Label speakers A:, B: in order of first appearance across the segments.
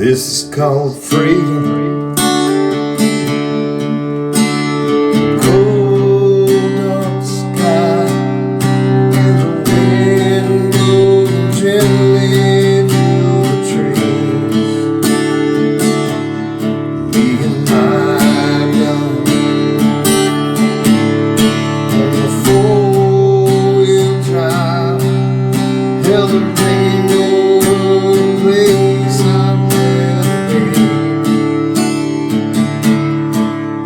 A: This is called freedom. Cold dark sky and the wind blowing gently through the trees. Me and my gun on the four-wheel drive held the rain over the place I'd never been.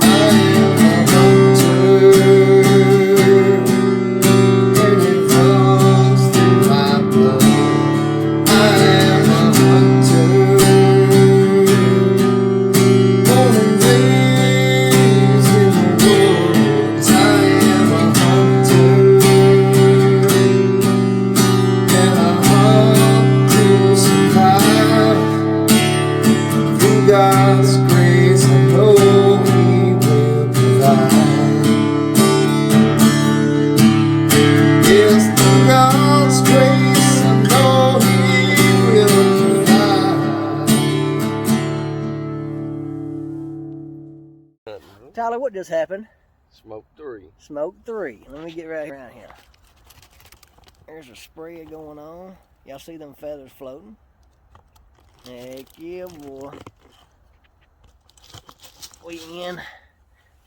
A: I am a hunter, and it runs through my blood. I am a hunter, born and raised in the woods. I am a hunter, and I hunt to survive. Through God's grace, I know He will provide. Yes, through God's grace, I know He will provide.
B: Tyler, what just happened?
C: Smoke 3.
B: Smoke 3. Let me get right around here. There's a spray going on. Y'all see them feathers floating? Heck yeah, boy. We in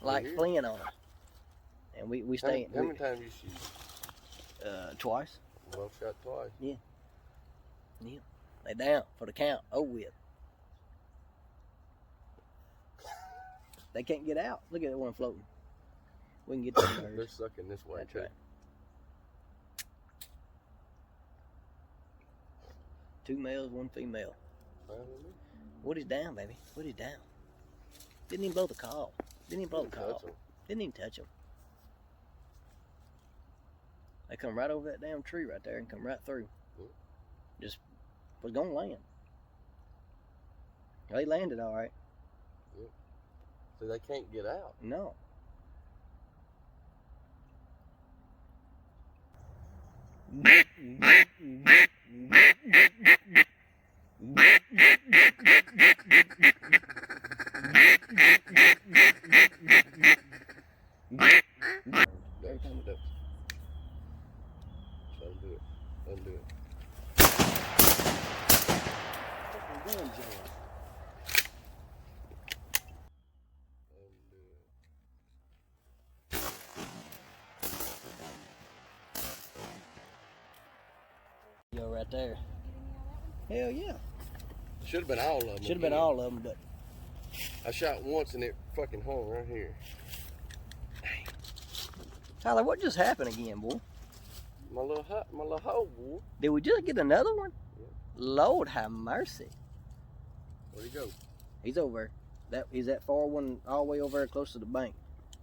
B: like Flynn on it. And we stay.
C: How many times you shoot?
B: Twice.
C: Well shot twice.
B: Yeah. They down for the count. Oh, with. They can't get out. Look at that one floating. We can get to the
C: They're
B: birds.
C: sucking this way
B: That's
C: too.
B: right. 2 males, 1 female. What is down, baby? What is down? Didn't even blow the call. Didn't even blow the call. Didn't even touch them. They come right over that damn tree right there and come right through. Just was gonna land. They landed all right.
C: So they can't get out.
B: No.
C: Every time it does. Let them do it. Let them do it.
B: Yo, right there. Hell yeah.
C: Should have been all of them.
B: Should have been all of them, but
C: I shot once and it fucking hung right here.
B: Tyler, what just happened again, boy?
C: My little hole, boy.
B: Did we just get another one?
C: Yeah.
B: Lord have mercy.
C: Where'd he go?
B: He's over there. He's that far one all the way over there close to the bank.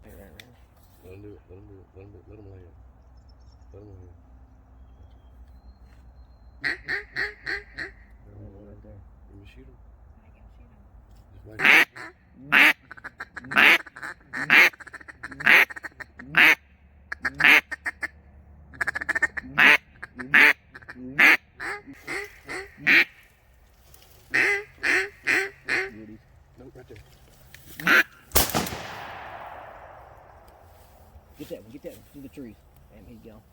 C: Let him do it. Let him do it. Let him do it. Let him lay it. Let him lay it.
B: Right there.
C: You can shoot him.
D: I can shoot him.
C: Just wait. Nope, right there.
B: Get that one through the trees. And he's gone.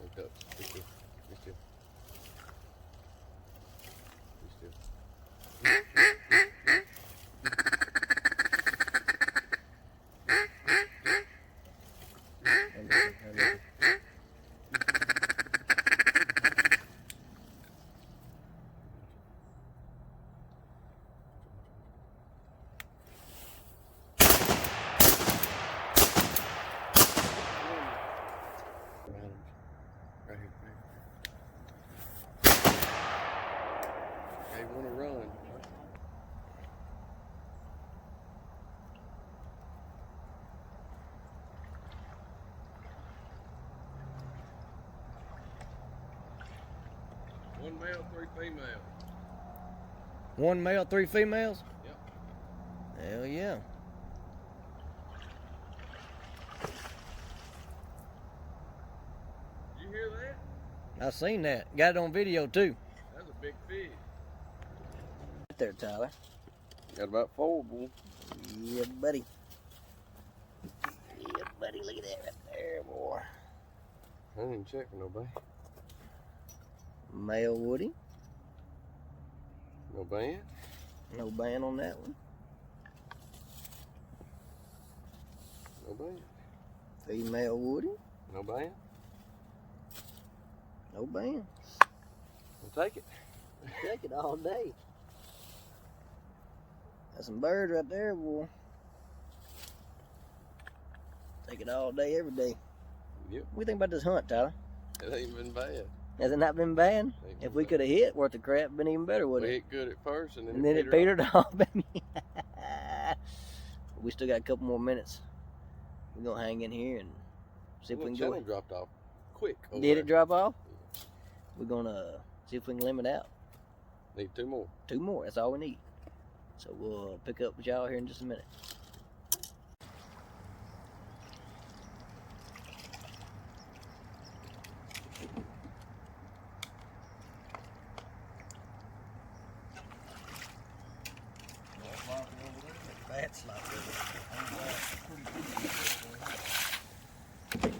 C: Wake up. Be still. Be still. Be still. Right here. They want to run. One male, 3 females.
B: One male, 3 females?
C: Yep.
B: Hell yeah.
C: Did you hear that?
B: I seen that. Got it on video too.
C: That's a big fish.
B: Right there, Tyler.
C: Got about 4, boy.
B: Yeah, buddy. Yeah, buddy. Look at that right there, boy.
C: I didn't even check for nobody.
B: Male Woody.
C: No band?
B: No band on that one.
C: No band.
B: Female Woody.
C: No band?
B: No band.
C: We'll take it.
B: Take it all day. That's some birds right there, boy. Take it all day, every day.
C: Yep.
B: What do you think about this hunt, Tyler?
C: It ain't been bad.
B: Has it not been bad?
C: Ain't been
B: If we
C: bad.
B: could have hit worth the crap, been even better,
C: We
B: wouldn't it?
C: hit good at first and then,
B: And then it petered off, baby. We still got a couple more minutes. We're gonna hang in here and see if we can go.
C: Channel dropped off quick. over
B: Did
C: there.
B: it drop off? We're gonna see if we can limit out.
C: Need 2 more.
B: 2 more, that's all we need. So we'll pick up with y'all here in just a minute.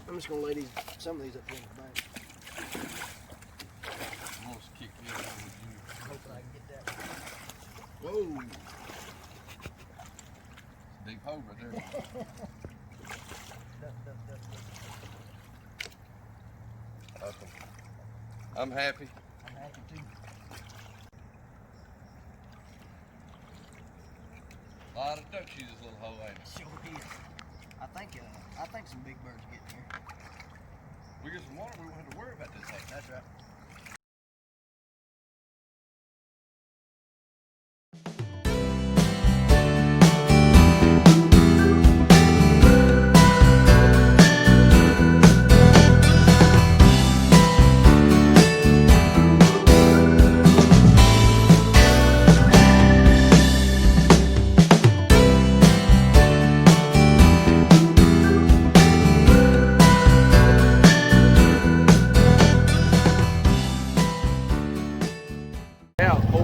B: I'm just gonna lay some of these up here in the bank.
C: I'm gonna kick you over with you.
B: Hoping I can get that.
C: Whoa! Deep hole right there. Awesome. I'm happy.
B: I'm happy too.
C: A lot of ducks use this little hole, ain't it?
B: Sure is. I think some big birds get in here.
C: We get some water, we won't have to worry about this hole.
B: That's right.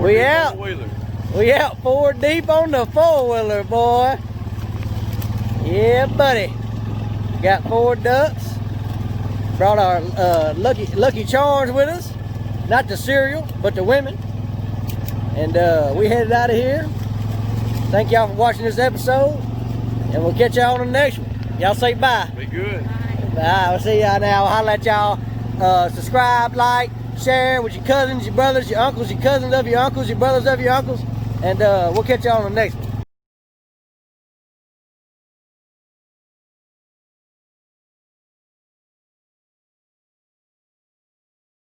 B: We out. We out 4 deep on the 4-wheeler, boy. Yeah, buddy. Got 4 ducks. Brought our lucky charms with us. Not the cereal, but the women. And we headed out of here. Thank y'all for watching this episode. And we'll catch y'all on the next one. Y'all say bye.
C: Be good.
B: Bye. We'll see y'all now. I'll holler at y'all. Subscribe, like, share with your cousins, your brothers, your uncles, your cousins of your uncles, your brothers of your uncles. And we'll catch y'all on the next one.